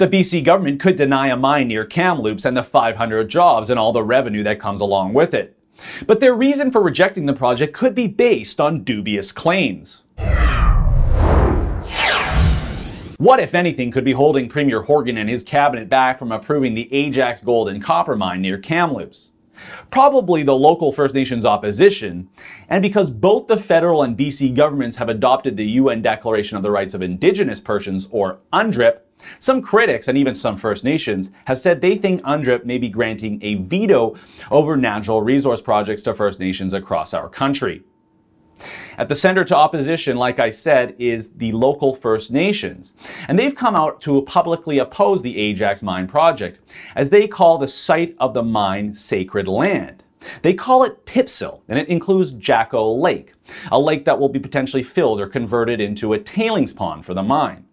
The BC government could deny a mine near Kamloops and the 500 jobs and all the revenue that comes along with it. But their reason for rejecting the project could be based on dubious claims. What, if anything, could be holding Premier Horgan and his cabinet back from approving the Ajax gold and copper mine near Kamloops? Probably the local First Nations opposition, and because both the federal and BC governments have adopted the UN Declaration of the Rights of Indigenous Persons, or UNDRIP, some critics and even some First Nations have said they think UNDRIP may be granting a veto over natural resource projects to First Nations across our country. At the center to opposition, like I said, is the local First Nations, and they've come out to publicly oppose the Ajax Mine project, as they call the site of the mine sacred land. They call it Pipsil, and it includes Jacko Lake, a lake that will be potentially filled or converted into a tailings pond for the mine.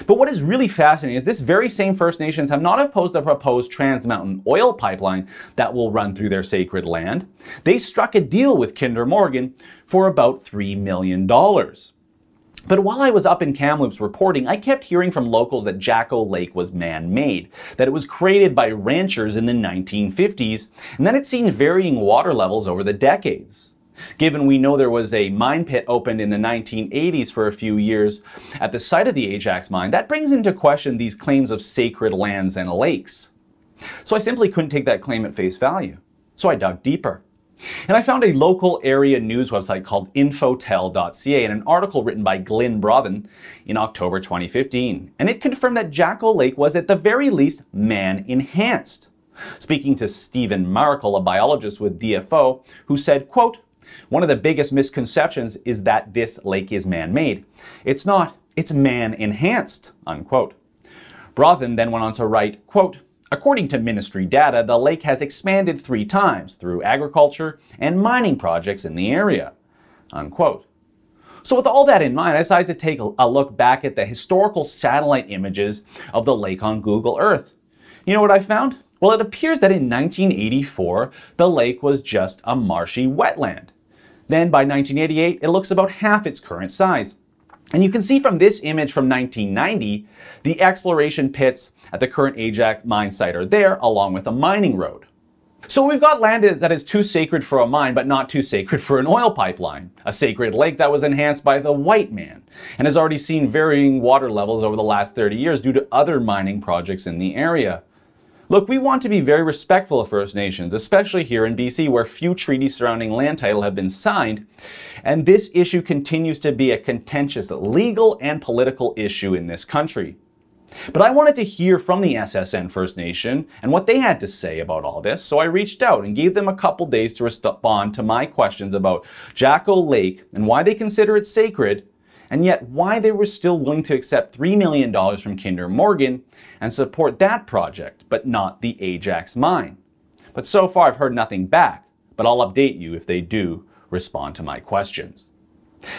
But what is really fascinating is this very same First Nations have not opposed the proposed Trans Mountain oil pipeline that will run through their sacred land. They struck a deal with Kinder Morgan for about $3 million. But while I was up in Kamloops reporting, I kept hearing from locals that Jacko Lake was man-made, that it was created by ranchers in the 1950s, and that it's seen varying water levels over the decades. Given we know there was a mine pit opened in the 1980s for a few years at the site of the Ajax mine, that brings into question these claims of sacred lands and lakes. So I simply couldn't take that claim at face value. So I dug deeper. And I found a local area news website called infotel.ca and an article written by Glyn Brothen in October 2015. And it confirmed that Jacko Lake was at the very least man-enhanced. Speaking to Stephen Markle, a biologist with DFO, who said, quote, "One of the biggest misconceptions is that this lake is man-made. It's not, it's man-enhanced," unquote. Brothen then went on to write, quote, "According to ministry data, the lake has expanded 3 times through agriculture and mining projects in the area," unquote. So with all that in mind, I decided to take a look back at the historical satellite images of the lake on Google Earth. You know what I found? Well, it appears that in 1984, the lake was just a marshy wetland. Then by 1988, it looks about half its current size. And you can see from this image from 1990, the exploration pits at the current Ajax mine site are there, along with a mining road. So we've got land that is too sacred for a mine, but not too sacred for an oil pipeline. A sacred lake that was enhanced by the white man, and has already seen varying water levels over the last 30 years due to other mining projects in the area. Look, we want to be very respectful of First Nations, especially here in BC, where few treaties surrounding land title have been signed, and this issue continues to be a contentious legal and political issue in this country. But I wanted to hear from the SSN First Nation and what they had to say about all this, so I reached out and gave them a couple days to respond to my questions about Jacko Lake and why they consider it sacred, and yet why they were still willing to accept $3 million from Kinder Morgan and support that project, but not the Ajax mine. But so far I've heard nothing back, but I'll update you if they do respond to my questions.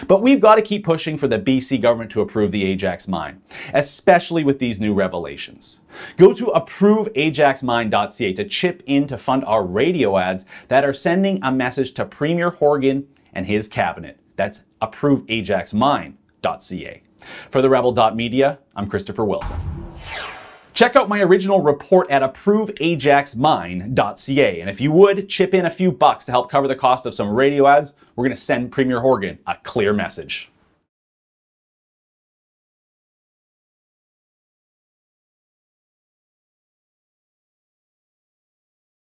But we've got to keep pushing for the BC government to approve the Ajax mine, especially with these new revelations. Go to approveajaxmine.ca to chip in to fund our radio ads that are sending a message to Premier Horgan and his cabinet. That's approveajaxmine.ca. For the Rebel.media, I'm Christopher Wilson. Check out my original report at approveajaxmine.ca. And if you would, chip in a few bucks to help cover the cost of some radio ads, we're going to send Premier Horgan a clear message.